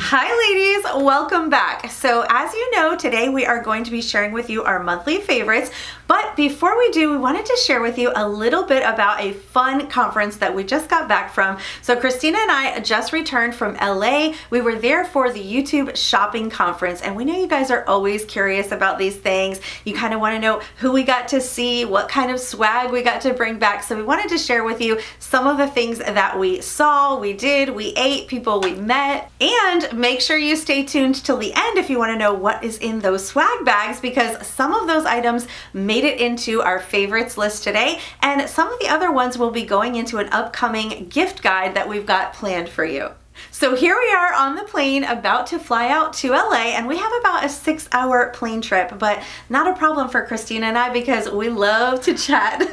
Hi ladies, welcome back. So as you know, today we are going to be sharing with you our monthly favorites. But before we do, we wanted to share with you a little bit about a fun conference that we just got back from. So Christina and I just returned from LA. We were there for the YouTube shopping conference, and we know you guys are always curious about these things. You kind of want to know who we got to see, what kind of swag we got to bring back. So we wanted to share with you some of the things that we saw, we did, we ate, people we met, and make sure you stay tuned till the end if you want to know what is in those swag bags, because some of those items made it into our favorites list today, and some of the other ones will be going into an upcoming gift guide that we've got planned for you. So here we are on the plane about to fly out to LA, and we have about a 6-hour plane trip, but not a problem for Christina and I because we love to chat.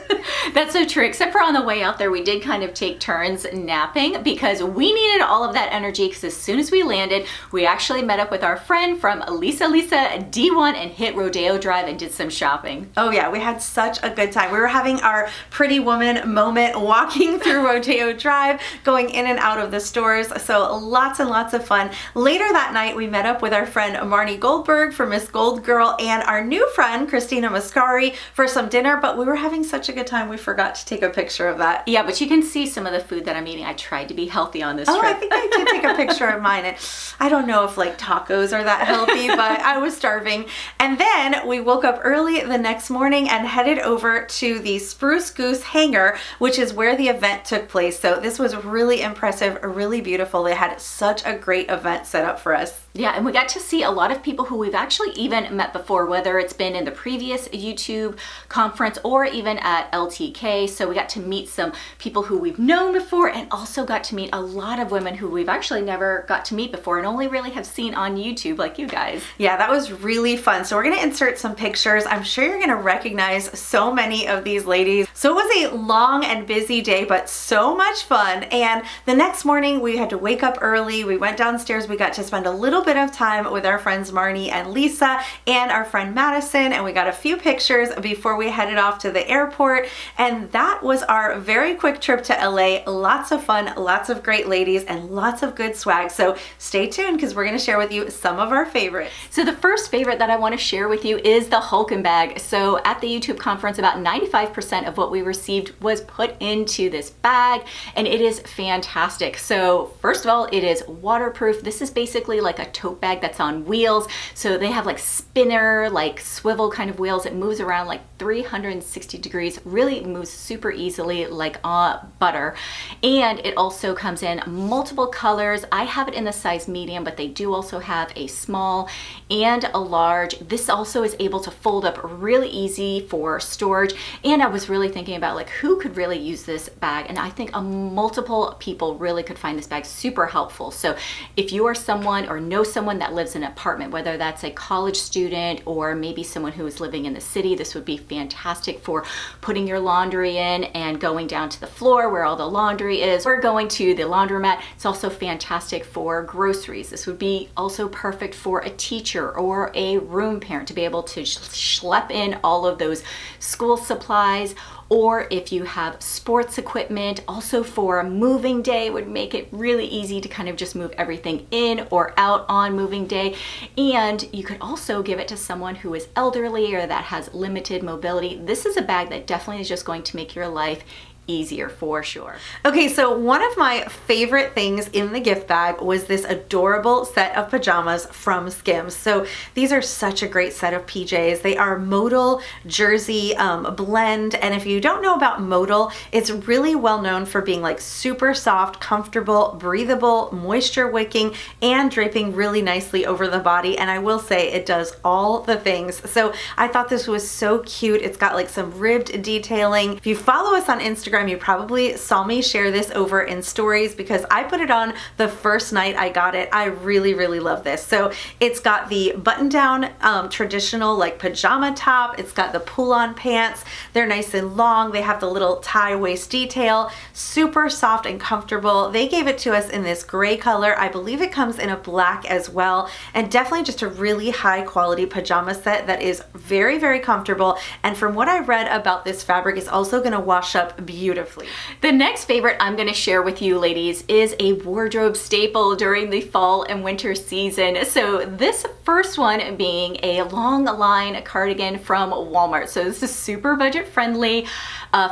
That's so true, except for on the way out there we did kind of take turns napping because we needed all of that energy, because as soon as we landed we actually met up with our friend from Lisa D1 and hit Rodeo Drive and did some shopping. Oh yeah, we had such a good time. We were having our pretty woman moment walking through Rodeo Drive, going in and out of the stores. So lots and lots of fun. Later that night, we met up with our friend Marnie Goldberg for Miss Gold Girl and our new friend Christina Mascari for some dinner, but we were having such a good time we forgot to take a picture of that. Yeah, but you can see some of the food that I'm eating. I tried to be healthy on this trip. I think I did take a picture of mine, and I don't know if like tacos are that healthy, but I was starving. And then we woke up early the next morning and headed over to the Spruce Goose Hangar, which is where the event took place. So this was really impressive, really beautiful. They had such a great event set up for us. Yeah, and we got to see a lot of people who we've actually even met before, whether it's been in the previous YouTube conference or even at LTK. So we got to meet some people who we've known before, and also got to meet a lot of women who we've actually never got to meet before and only really have seen on YouTube, like you guys. Yeah, that was really fun. So we're gonna insert some pictures. I'm sure you're gonna recognize so many of these ladies. So it was a long and busy day, but so much fun. And the next morning we had to wake up early. We went downstairs. We got to spend a little bit of time with our friends Marnie and Lisa and our friend Madison, and we got a few pictures before we headed off to the airport. And that was our very quick trip to LA. Lots of fun, lots of great ladies, and lots of good swag. So stay tuned because we're going to share with you some of our favorites. So the first favorite that I want to share with you is the Hulken bag. So at the YouTube conference, about 95% of what we received was put into this bag, and it is fantastic. So first of all, it is waterproof. This is basically like a tote bag that's on wheels. So they have like spinner, like swivel kind of wheels. It moves around like 360 degrees, really moves super easily like butter. And it also comes in multiple colors. I have it in the size medium, but they do also have a small and a large. This also is able to fold up really easy for storage. And I was really thinking about like who could really use this bag, and I think multiple people really could find this bag super helpful. So if you are someone or know someone that lives in an apartment, whether that's a college student or maybe someone who is living in the city, this would be fantastic for putting your laundry in and going down to the floor where all the laundry is, or going to the laundromat. It's also fantastic for groceries. This would be also perfect for a teacher or a room parent to be able to schlep in all of those school supplies. Or if you have sports equipment, also for a moving day, would make it really easy to kind of just move everything in or out on moving day. And you could also give it to someone who is elderly or that has limited mobility. This is a bag that definitely is just going to make your life easier for sure. Okay, so one of my favorite things in the gift bag was this adorable set of pajamas from Skiim. So these are such a great set of PJs. They are modal jersey blend, and if you don't know about modal, it's really well known for being like super soft, comfortable, breathable, moisture wicking, and draping really nicely over the body. And I will say it does all the things. So I thought this was so cute. It's got like some ribbed detailing. If you follow us on Instagram, you probably saw me share this over in stories because I put it on the first night I got it. I really, really love this. So it's got the button down traditional like pajama top. It's got the pull-on pants. They're nice and long. They have the little tie waist detail. Super soft and comfortable. They gave it to us in this gray color. I believe it comes in a black as well. And definitely just a really high quality pajama set that is very, very comfortable. And from what I read about this fabric, it's also going to wash up beautifully beautifully. The next favorite I'm going to share with you, ladies, is a wardrobe staple during the fall and winter season. So this first one being a long line cardigan from Walmart. So this is super budget friendly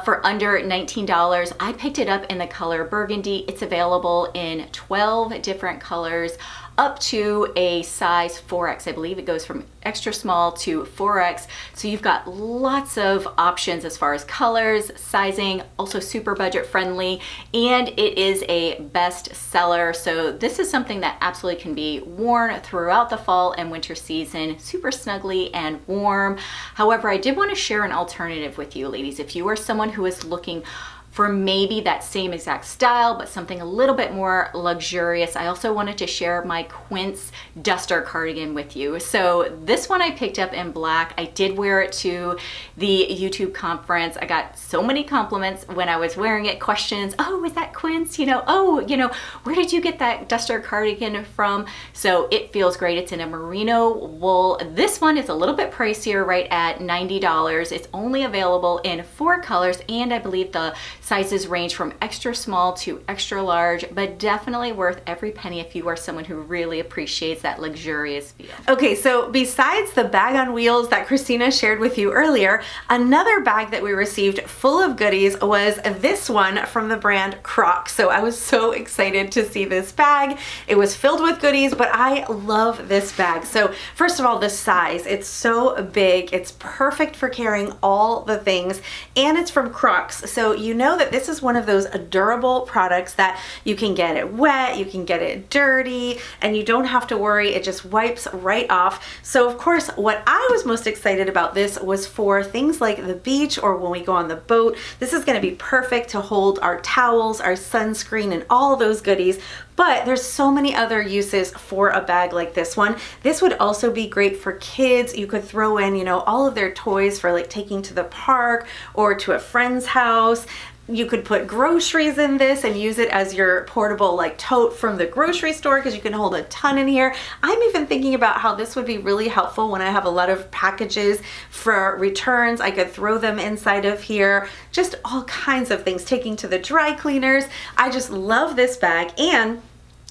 for under $19. I picked it up in the color burgundy. It's available in 12 different colors, up to a size 4X. I believe it goes from extra small to 4X. So you've got lots of options as far as colors, sizing, also super budget friendly, and it is a best seller. So this is something that absolutely can be worn throughout the fall and winter season, super snugly and warm. However, I did want to share an alternative with you, ladies. If you are someone who is looking for maybe that same exact style, but something a little bit more luxurious, I also wanted to share my Quince Duster cardigan with you. So this one I picked up in black. I did wear it to the YouTube conference. I got so many compliments when I was wearing it, questions, oh, is that Quince? Where did you get that Duster cardigan from? So it feels great. It's in a merino wool. This one is a little bit pricier, right at $90. It's only available in 4 colors, and I believe the sizes range from extra small to extra large, but definitely worth every penny if you are someone who really appreciates that luxurious feel. Okay, so besides the bag on wheels that Christina shared with you earlier, another bag that we received full of goodies was this one from the brand Crocs. So I was so excited to see this bag. It was filled with goodies, but I love this bag. So first of all, the size, it's so big. It's perfect for carrying all the things, and it's from Crocs. So you know that this is one of those durable products that you can get it wet, you can get it dirty, and you don't have to worry. It just wipes right off. So of course, what I was most excited about this was for things like the beach or when we go on the boat. This is going to be perfect to hold our towels, our sunscreen, and all those goodies. But there's so many other uses for a bag like this one. This would also be great for kids. You could throw in, all of their toys for like taking to the park or to a friend's house. You could put groceries in this and use it as your portable like tote from the grocery store, because you can hold a ton in here. I'm even thinking about how this would be really helpful when I have a lot of packages for returns. I could throw them inside of here. Just all kinds of things, taking to the dry cleaners. I just love this bag, and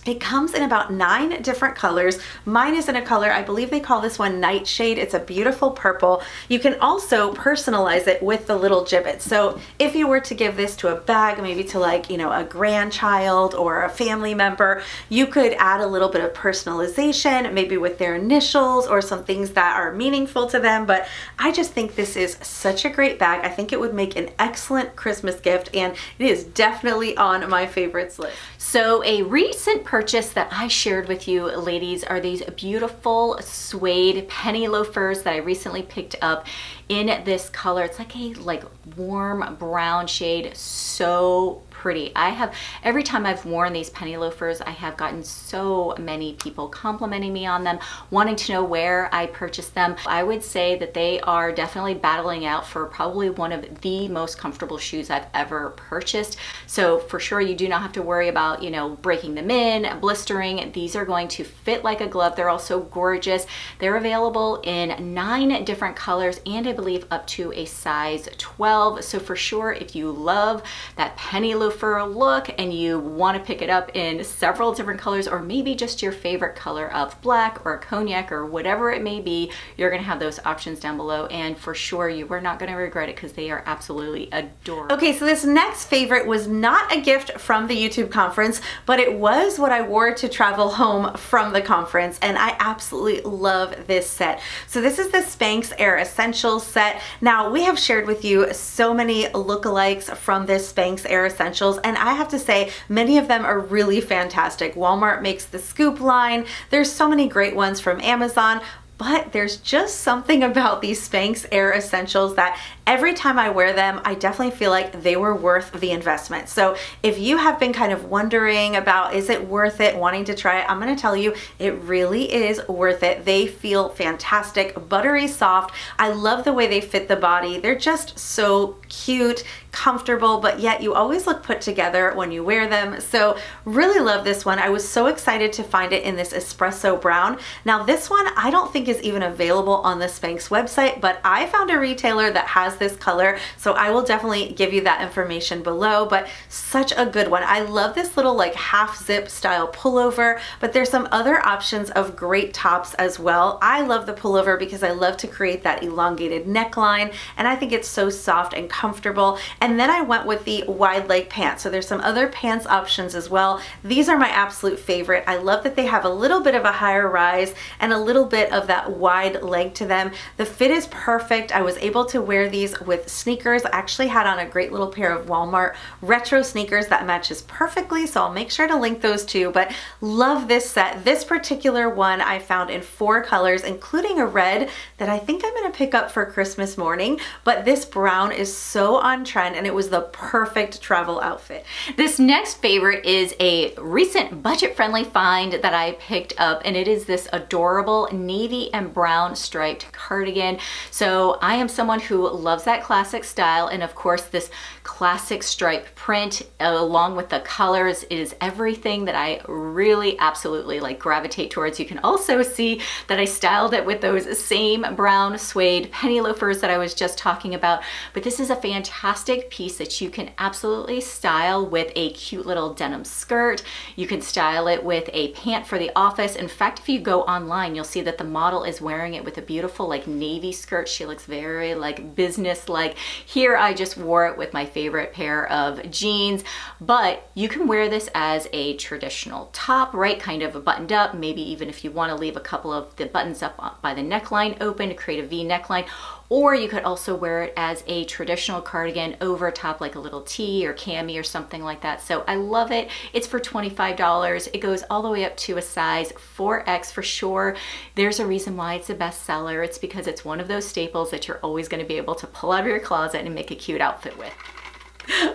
it comes in about 9 different colors. Mine is in a color, I believe they call this one Nightshade. It's a beautiful purple. You can also personalize it with the little gibbet. So if you were to give this to a bag, maybe to like, a grandchild or a family member, you could add a little bit of personalization, maybe with their initials or some things that are meaningful to them. But I just think this is such a great bag. I think it would make an excellent Christmas gift, and it is definitely on my favorites list. So a recent purchase that I shared with you, ladies, are these beautiful suede penny loafers that I recently picked up in this color. It's like a warm brown shade. So pretty. Every time I've worn these penny loafers, I have gotten so many people complimenting me on them, wanting to know where I purchased them. I would say that they are definitely battling out for probably one of the most comfortable shoes I've ever purchased. So for sure, you do not have to worry about, breaking them in, blistering. These are going to fit like a glove. They're also gorgeous. They're available in 9 different colors, and I believe up to a size 12. So for sure, if you love that penny loafer look and you want to pick it up in several different colors, or maybe just your favorite color of black or cognac or whatever it may be, you're going to have those options down below, and for sure you are not going to regret it because they are absolutely adorable. Okay, so this next favorite was not a gift from the YouTube conference, but it was what I wore to travel home from the conference, and I absolutely love this set. So this is the Spanx Air Essentials set. Now, we have shared with you so many lookalikes from this Spanx Air Essentials, and I have to say many of them are really fantastic. Walmart makes the Scoop line. There's so many great ones from Amazon. But there's just something about these Spanx Air Essentials that every time I wear them, I definitely feel like they were worth the investment. So if you have been kind of wondering about, is it worth it, wanting to try it, I'm gonna tell you, it really is worth it. They feel fantastic, buttery soft. I love the way they fit the body. They're just so cute, comfortable, but yet you always look put together when you wear them. So really love this one. I was so excited to find it in this espresso brown. Now this one I don't think is even available on the Spanx website, but I found a retailer that has this color, so I will definitely give you that information below, but such a good one. I love this little like half zip style pullover, but there's some other options of great tops as well. I love the pullover because I love to create that elongated neckline, and I think it's so soft and comfortable. And then I went with the wide leg pants. So there's some other pants options as well. These are my absolute favorite. I love that they have a little bit of a higher rise and a little bit of that wide leg to them. The fit is perfect. I was able to wear these with sneakers. I actually had on a great little pair of Walmart retro sneakers that matches perfectly, so I'll make sure to link those too. But love this set. This particular one I found in 4 colors, including a red that I think I'm going to pick up for Christmas morning, but this brown is so on trend and it was the perfect travel outfit. This next favorite is a recent budget-friendly find that I picked up, and it is this adorable navy and brown striped cardigan. So I am someone who loves that classic style, and of course this classic stripe print along with the colors is everything that I really absolutely like gravitate towards. You can also see that I styled it with those same brown suede penny loafers that I was just talking about, but this is a fantastic piece that you can absolutely style with a cute little denim skirt. You can style it with a pant for the office. In fact, if you go online, you'll see that the model is wearing it with a beautiful like navy skirt. She looks very like business-like. Here I just wore it with my favorite pair of jeans, but you can wear this as a traditional top, right? Kind of buttoned up, maybe even if you want to leave a couple of the buttons up by the neckline open to create a V neckline. Or you could also wear it as a traditional cardigan over top like a little tee or cami or something like that. So I love it. It's for $25. It goes all the way up to a size 4X for sure. There's a reason why it's a bestseller. It's because it's one of those staples that you're always going to be able to pull out of your closet and make a cute outfit with.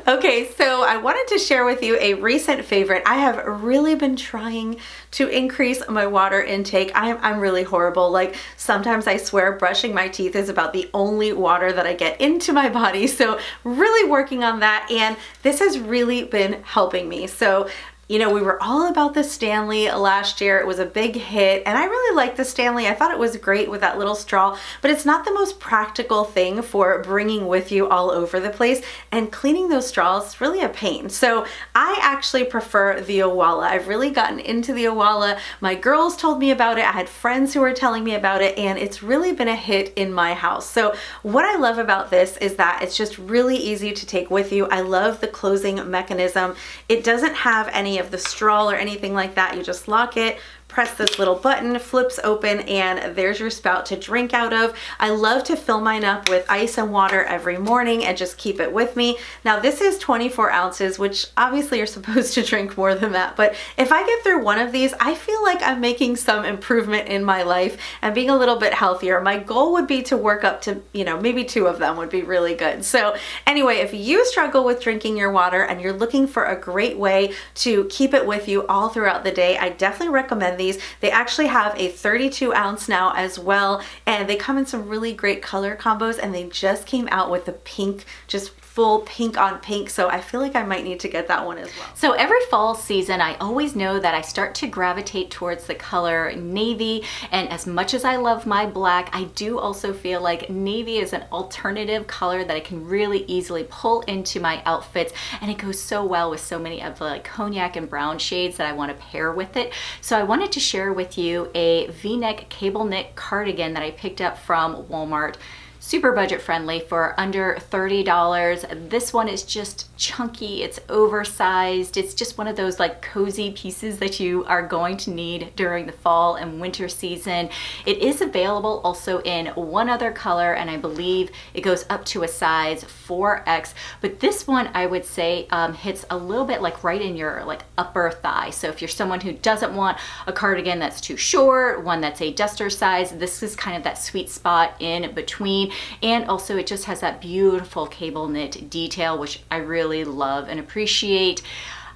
Okay, so I wanted to share with you a recent favorite. I have really been trying to increase my water intake. I'm really horrible. Like sometimes I swear brushing my teeth is about the only water that I get into my body. So really working on that, and this has really been helping me. So you know, we were all about the Stanley last year. It was a big hit, and I really liked the Stanley. I thought it was great with that little straw, but it's not the most practical thing for bringing with you all over the place, and cleaning those straws is really a pain. So I actually prefer the Owala. I've really gotten into the Owala. My girls told me about it. I had friends who were telling me about it, and it's really been a hit in my house. So what I love about this is that it's just really easy to take with you. I love the closing mechanism. It doesn't have any of the straw or anything like that. You just lock it, press this little button, flips open, and there's your spout to drink out of. I love to fill mine up with ice and water every morning and just keep it with me. Now this is 24 ounces, which obviously you're supposed to drink more than that, but if I get through one of these, I feel like I'm making some improvement in my life and being a little bit healthier. My goal would be to work up to, you know, maybe 2 of them would be really good. So anyway, if you struggle with drinking your water and you're looking for a great way to keep it with you all throughout the day, I definitely recommend these. They actually have a 32 ounce now as well, and they come in some really great color combos, and they just came out with the pink, just full pink on pink, so I feel like I might need to get that one as well. So every fall season, I always know that I start to gravitate towards the color navy, and as much as I love my black, I do also feel like navy is an alternative color that I can really easily pull into my outfits, and it goes so well with so many of the like cognac and brown shades that I want to pair with it. So I wanted to share with you a V-neck cable knit cardigan that I picked up from Walmart. Super budget friendly for under $30. This one is just chunky, it's oversized, it's just one of those like cozy pieces that you are going to need during the fall and winter season. It is available also in one other color, and I believe it goes up to a size 4X, but this one I would say hits a little bit like right in your like upper thigh. So if you're someone who doesn't want a cardigan that's too short, one that's a duster size, this is kind of that sweet spot in between. And also it just has that beautiful cable knit detail, which I really love and appreciate.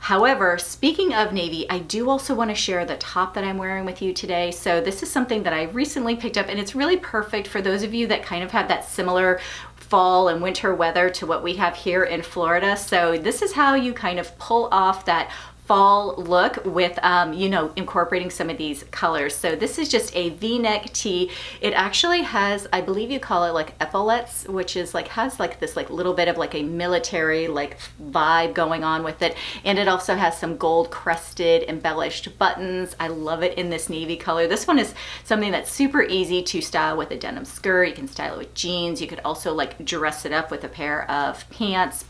However, speaking of navy, I do also want to share the top that I'm wearing with you today. So this is something that I recently picked up, and it's really perfect for those of you that kind of have that similar fall and winter weather to what we have here in Florida. So this is how you kind of pull off that fall look with, you know, incorporating some of these colors. So this is just a V-neck tee. It actually has, I believe you call it like epaulettes, which is like, has like this like little bit of like a military like vibe going on with it. And it also has some gold crested embellished buttons. I love it in this navy color. This one is something that's super easy to style with a denim skirt. You can style it with jeans. You could also like dress it up with a pair of pants.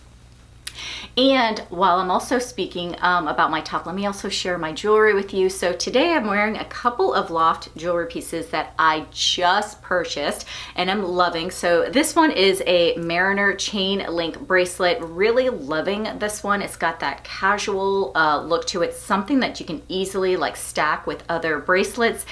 And while I'm also speaking about my top, let me also share my jewelry with you. So today I'm wearing a couple of Loft jewelry pieces that I just purchased and I'm loving. So this one is a Mariner chain link bracelet. Really loving this one. It's got that casual look to it, something that you can easily like stack with other bracelets.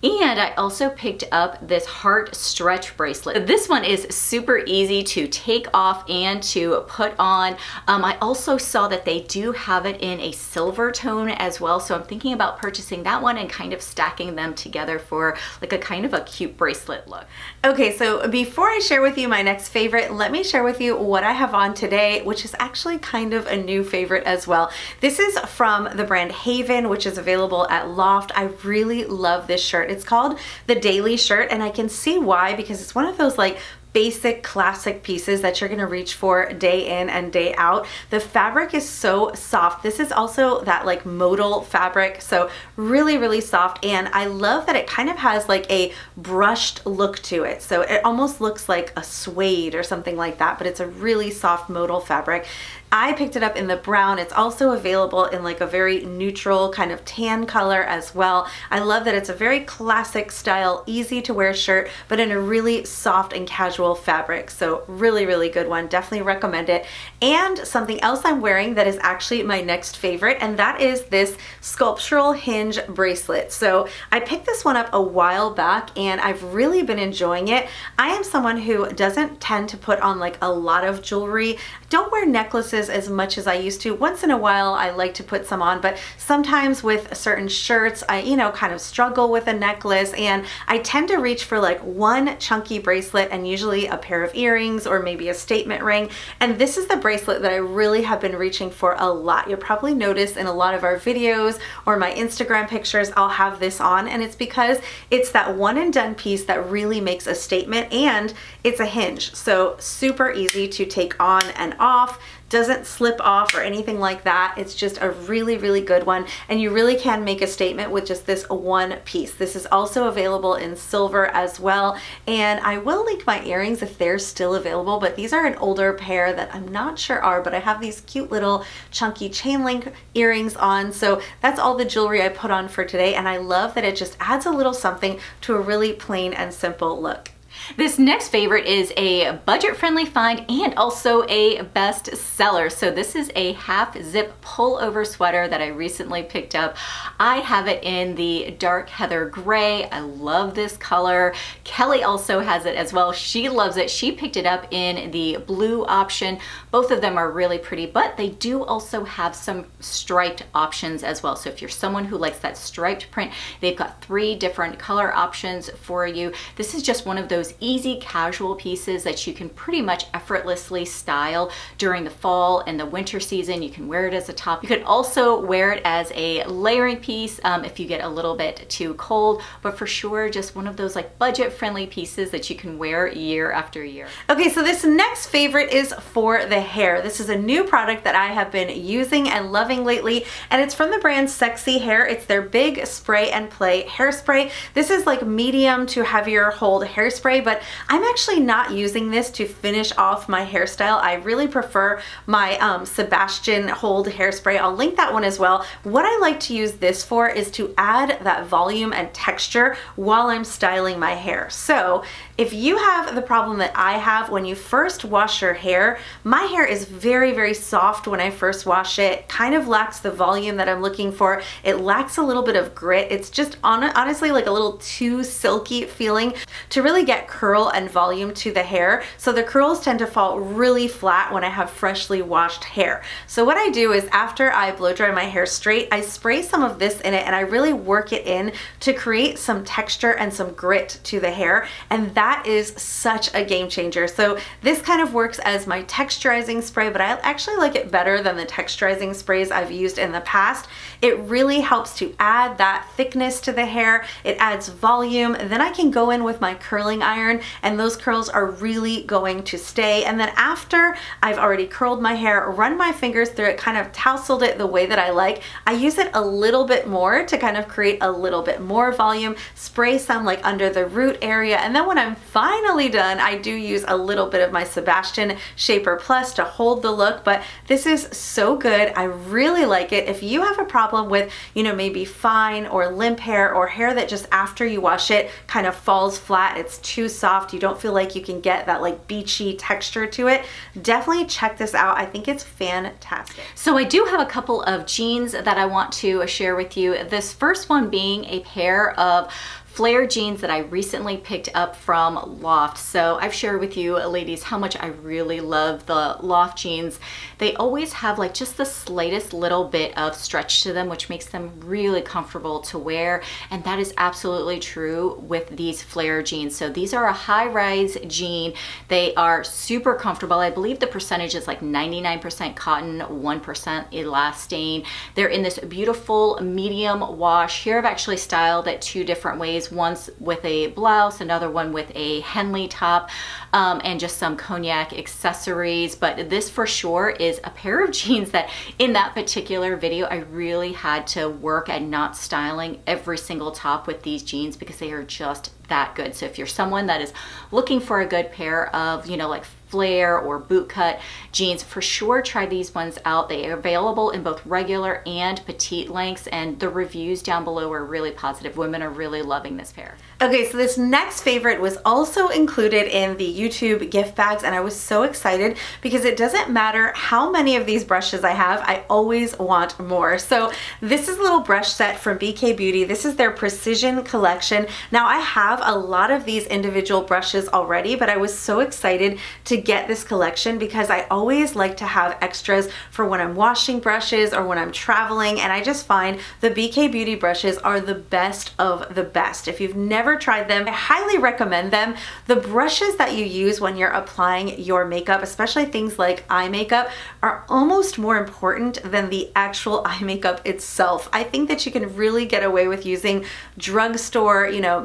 And I also picked up this heart stretch bracelet. This one is super easy to take off and to put on. I also saw that they do have it in a silver tone as well. So I'm thinking about purchasing that one and kind of stacking them together for like a kind of a cute bracelet look. Okay, so before I share with you my next favorite, let me share with you what I have on today, which is actually kind of a new favorite as well. This is from the brand Haven, which is available at Loft. I really love this shirt. It's called the Daily Shirt, and I can see why, because it's one of those like basic classic pieces that you're gonna reach for day in and day out. The fabric is so soft. This is also that like modal fabric, so really, really soft. And I love that it kind of has like a brushed look to it. So it almost looks like a suede or something like that, but it's a really soft modal fabric. I picked it up in the brown. It's also available in like a very neutral kind of tan color as well. I love that it's a very classic style, easy to wear shirt, but in a really soft and casual fabric. So really, really good one. Definitely recommend it. And something else I'm wearing that is actually my next favorite, and that is this sculptural hinge bracelet. So I picked this one up a while back and I've really been enjoying it. I am someone who doesn't tend to put on like a lot of jewelry. Don't wear necklaces as much as I used to. Once in a while I like to put some on, but sometimes with certain shirts I, you know, kind of struggle with a necklace, and I tend to reach for like one chunky bracelet and usually a pair of earrings or maybe a statement ring. And this is the bracelet that I really have been reaching for a lot. You'll probably notice in a lot of our videos or my Instagram pictures I'll have this on, and it's because it's that one and done piece that really makes a statement, and it's a hinge. So super easy to take on and off, doesn't slip off or anything like that. It's just a really, really good one, and you really can make a statement with just this one piece. This is also available in silver as well, and I will link my earrings if they're still available, but these are an older pair that I'm not sure are, but I have these cute little chunky chain link earrings on. So that's all the jewelry I put on for today, and I love that it just adds a little something to a really plain and simple look. This next favorite is a budget-friendly find and also a best seller. So this is a half zip pullover sweater that I recently picked up. I have it in the dark heather gray. I love this color. Kelly also has it as well. She loves it. She picked it up in the blue option. Both of them are really pretty, but they do also have some striped options as well. So if you're someone who likes that striped print, they've got 3 different color options for you. This is just one of those easy casual pieces that you can pretty much effortlessly style during the fall and the winter season. You can wear it as a top. You could also wear it as a layering piece if you get a little bit too cold, but for sure just one of those like budget friendly pieces that you can wear year after year. Okay, so this next favorite is for the hair. This is a new product that I have been using and loving lately, and it's from the brand Sexy Hair. It's their big spray and play hairspray. This is like medium to heavier hold hairspray, but I'm actually not using this to finish off my hairstyle. I really prefer my Sebastian hold hairspray. I'll link that one as well. What I like to use this for is to add that volume and texture while I'm styling my hair. So if you have the problem that I have when you first wash your hair, my hair is very, very soft when I first wash it, kind of lacks the volume that I'm looking for. It lacks a little bit of grit. It's just honestly like a little too silky feeling. To really get get curl and volume to the hair. So the curls tend to fall really flat when I have freshly washed hair. So what I do is after I blow dry my hair straight, I spray some of this in it and I really work it in to create some texture and some grit to the hair. And that is such a game changer. So this kind of works as my texturizing spray, but I actually like it better than the texturizing sprays I've used in the past. It really helps to add that thickness to the hair. It adds volume. Then I can go in with my curling iron and those curls are really going to stay. And then after I've already curled my hair, run my fingers through it, kind of tousled it the way that I like. I use it a little bit more to kind of create a little bit more volume, spray some like under the root area. And then when I'm finally done, I do use a little bit of my Sebastian Shaper Plus to hold the look, but this is so good. I really like it. If you have a problem with, you know, maybe fine or limp hair or hair that just after you wash it kind of falls flat, it's too soft, you don't feel like you can get that like beachy texture to it, definitely check this out. I think it's fantastic. So I do have a couple of jeans that I want to share with you. This first one being a pair of flare jeans that I recently picked up from Loft. So I've shared with you ladies how much I really love the Loft jeans. They always have like just the slightest little bit of stretch to them, which makes them really comfortable to wear. And that is absolutely true with these flare jeans. So these are a high-rise jean. They are super comfortable. I believe the percentage is like 99% cotton, 1% elastane. They're in this beautiful medium wash. Here I've actually styled it two different ways. Once with a blouse, another one with a Henley top, and just some cognac accessories. But this for sure is a pair of jeans that in that particular video, I really had to work at not styling every single top with these jeans because they are just that good. So if you're someone that is looking for a good pair of, you know, like flare or bootcut jeans, for sure try these ones out. They are available in both regular and petite lengths, and the reviews down below are really positive. Women are really loving this pair. Okay, so this next favorite was also included in the YouTube gift bags, and I was so excited because it doesn't matter how many of these brushes I have, I always want more. So this is a little brush set from BK Beauty. This is their Precision collection. Now I have a lot of these individual brushes already, but I was so excited to get this collection because I always like to have extras for when I'm washing brushes or when I'm traveling, and I just find the BK Beauty brushes are the best of the best. If you've never tried them, I highly recommend them. The brushes that you use when you're applying your makeup, especially things like eye makeup, are almost more important than the actual eye makeup itself. I think that you can really get away with using drugstore, you know,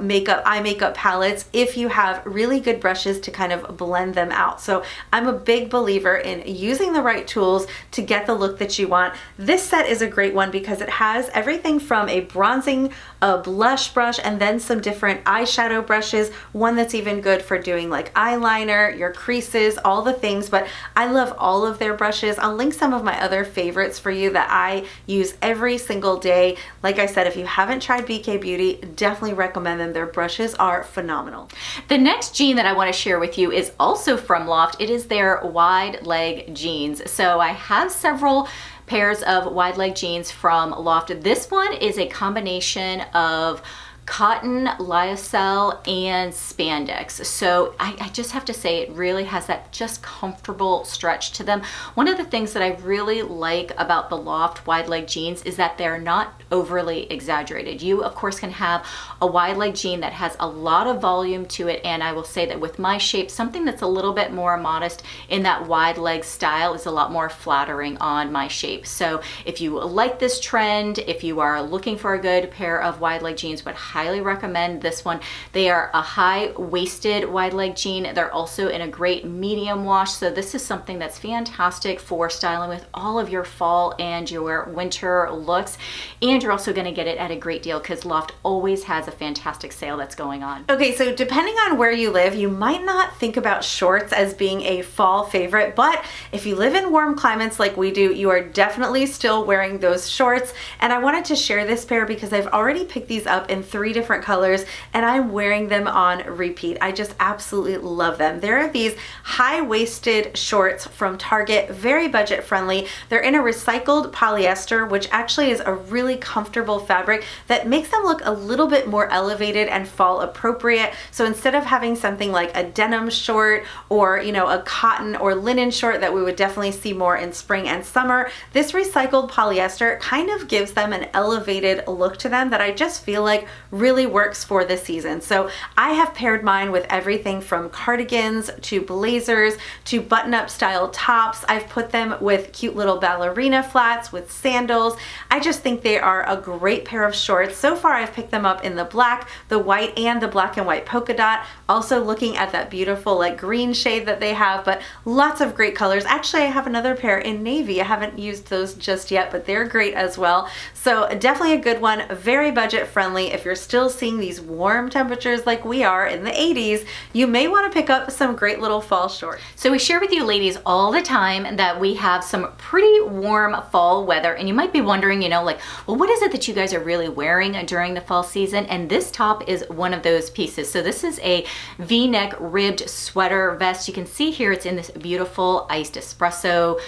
eye makeup palettes if you have really good brushes to kind of blend them out. So I'm a big believer in using the right tools to get the look that you want. This set is a great one because it has everything from a bronzing, a blush brush, and then some different eyeshadow brushes, one that's even good for doing like eyeliner, your creases, all the things, but I love all of their brushes. I'll link some of my other favorites for you that I use every single day. Like I said, if you haven't tried BK Beauty, definitely recommend them. Their brushes are phenomenal. The next jean that I want to share with you is also from Loft. It is their wide leg jeans. So I have several pairs of wide leg jeans from Loft. This one is a combination of cotton, lyocell, and spandex. So I just have to say it really has that just comfortable stretch to them. One of the things that I really like about the Loft wide leg jeans is that they're not overly exaggerated. You of course can have a wide leg jean that has a lot of volume to it, and I will say that with my shape, something that's a little bit more modest in that wide leg style is a lot more flattering on my shape. So if you like this trend, if you are looking for a good pair of wide leg jeans, would highly recommend this one. They are a high-waisted wide leg jean. They're also in a great medium wash, so this is something that's fantastic for styling with all of your fall and your winter looks. And you're also going to get it at a great deal because Loft always has a fantastic sale that's going on. Okay, so depending on where you live, you might not think about shorts as being a fall favorite, but if you live in warm climates like we do, you are definitely still wearing those shorts. And I wanted to share this pair because I've already picked these up in 3 3 different colors, and I'm wearing them on repeat. I just absolutely love them. There are these high-waisted shorts from Target, very budget friendly. They're in a recycled polyester, which actually is a really comfortable fabric that makes them look a little bit more elevated and fall appropriate. So instead of having something like a denim short or, you know, a cotton or linen short that we would definitely see more in spring and summer, this recycled polyester kind of gives them an elevated look to them that I just feel like really works for this season. So I have paired mine with everything from cardigans to blazers to button-up style tops. I've put them with cute little ballerina flats with sandals. I just think they are a great pair of shorts. So far I've picked them up in the black, the white, and the black and white polka dot. Also looking at that beautiful like green shade that they have, but lots of great colors. Actually, I have another pair in navy. I haven't used those just yet, but they're great as well. So definitely a good one, very budget friendly. If you're still seeing these warm temperatures like we are in the 80s, you may want to pick up some great little fall shorts. So we share with you ladies all the time that we have some pretty warm fall weather, and you might be wondering, you know, like, well, what is it that you guys are really wearing during the fall season? And this top is one of those pieces. So this is a V-neck ribbed sweater vest. You can see here it's in this beautiful iced espresso.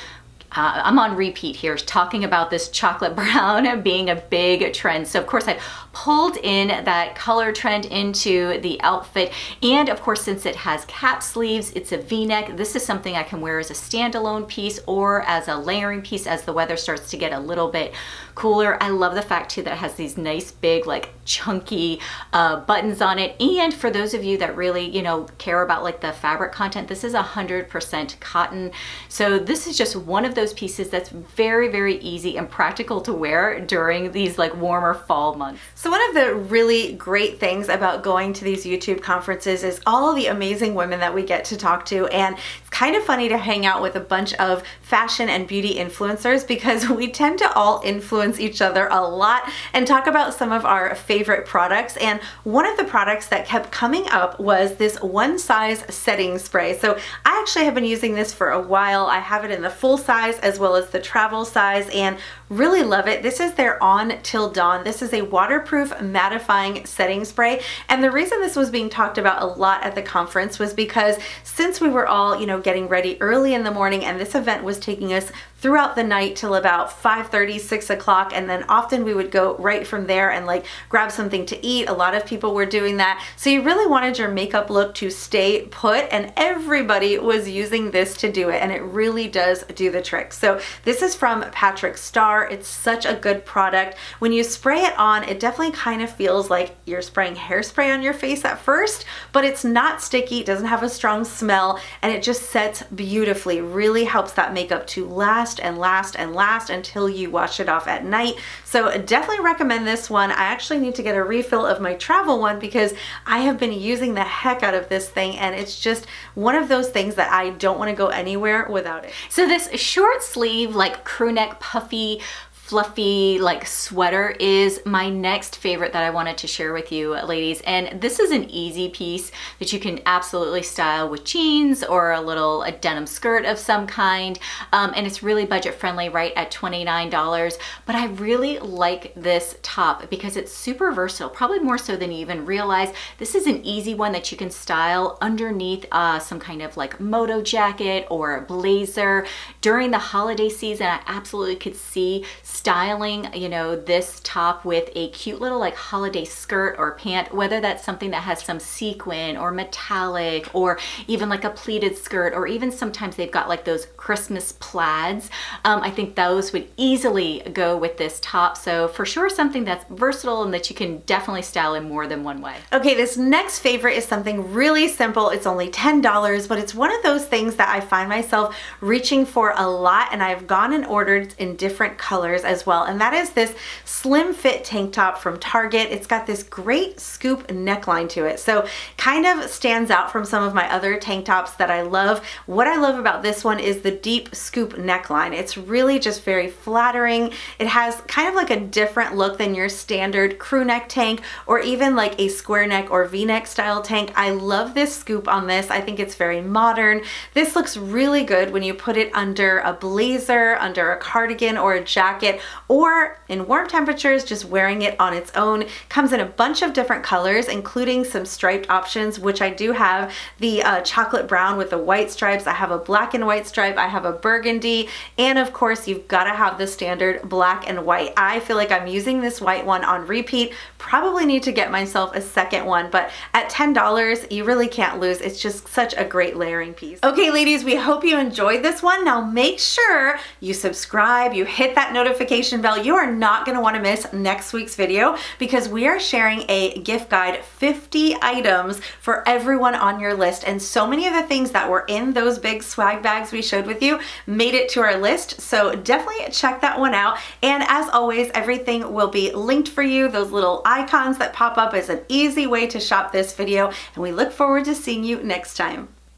I'm on repeat here talking about this chocolate brown being a big trend. So of course I've pulled in that color trend into the outfit. And of course, since it has cap sleeves, it's a V-neck. This is something I can wear as a standalone piece or as a layering piece as the weather starts to get a little bit cooler. I love the fact too that it has these nice big like chunky buttons on it. And for those of you that really, you know, care about like the fabric content, this is 100% cotton. So this is just one of those pieces that's very, very easy and practical to wear during these like warmer fall months. So one of the really great things about going to these YouTube conferences is all the amazing women that we get to talk to, and it's kind of funny to hang out with a bunch of fashion and beauty influencers because we tend to all influence each other a lot and talk about some of our favorite products. And one of the products that kept coming up was this one size setting spray. So I actually have been using this for a while. I have it in the full size as well as the travel size and really love it. This is their On Till Dawn. This is a waterproof mattifying setting spray. And the reason this was being talked about a lot at the conference was because since we were all, you know, getting ready early in the morning and this event was taking us throughout the night till about 5:30, 6 o'clock, and then often we would go right from there and like grab something to eat. A lot of people were doing that. So you really wanted your makeup look to stay put, and everybody was using this to do it, and it really does do the trick. So this is from Patrick Starr. It's such a good product. When you spray it on, it definitely kind of feels like you're spraying hairspray on your face at first, but it's not sticky, it doesn't have a strong smell, and it just sets beautifully. Really helps that makeup to last and last and last until you wash it off at night. So definitely recommend this one. I actually need to get a refill of my travel one because I have been using the heck out of this thing, and it's just one of those things that I don't want to go anywhere without it. So this short sleeve, like crew neck, puffy, fluffy like sweater is my next favorite that I wanted to share with you ladies. And this is an easy piece that you can absolutely style with jeans or a denim skirt of some kind. And it's really budget friendly, right at $29. But I really like this top because it's super versatile, probably more so than you even realize. This is an easy one that you can style underneath some kind of like moto jacket or blazer. During the holiday season, I absolutely could see styling, you know, this top with a cute little like holiday skirt or pant, whether that's something that has some sequin or metallic or even like a pleated skirt, or even sometimes they've got like those Christmas plaids. I think those would easily go with this top. So for sure, something that's versatile and that you can definitely style in more than one way. Okay, this next favorite is something really simple. It's only $10, but it's one of those things that I find myself reaching for a lot, and I've gone and ordered in different colors as well, and that is this slim fit tank top from Target. It's got this great scoop neckline to it, so kind of stands out from some of my other tank tops that I love. What I love about this one is the deep scoop neckline. It's really just very flattering. It has kind of like a different look than your standard crew neck tank or even like a square neck or V-neck style tank. I love this scoop on this. I think it's very modern. This looks really good when you put it under a blazer, under a cardigan or a jacket. jacket, or in warm temperatures, just wearing it on its own. Comes in a bunch of different colors, including some striped options, which I do have the chocolate brown with the white stripes. I have a black and white stripe. I have a burgundy. And of course, you've got to have the standard black and white. I feel like I'm using this white one on repeat. Probably need to get myself a second one, but at $10, you really can't lose. It's just such a great layering piece. Okay, ladies, we hope you enjoyed this one. Now make sure you subscribe, you hit that notification bell. You are not going to want to miss next week's video because we are sharing a gift guide, 50 items for everyone on your list. And so many of the things that were in those big swag bags we showed with you made it to our list. So definitely check that one out. And as always, everything will be linked for you. Those little icons that pop up is an easy way to shop this video. And we look forward to seeing you next time.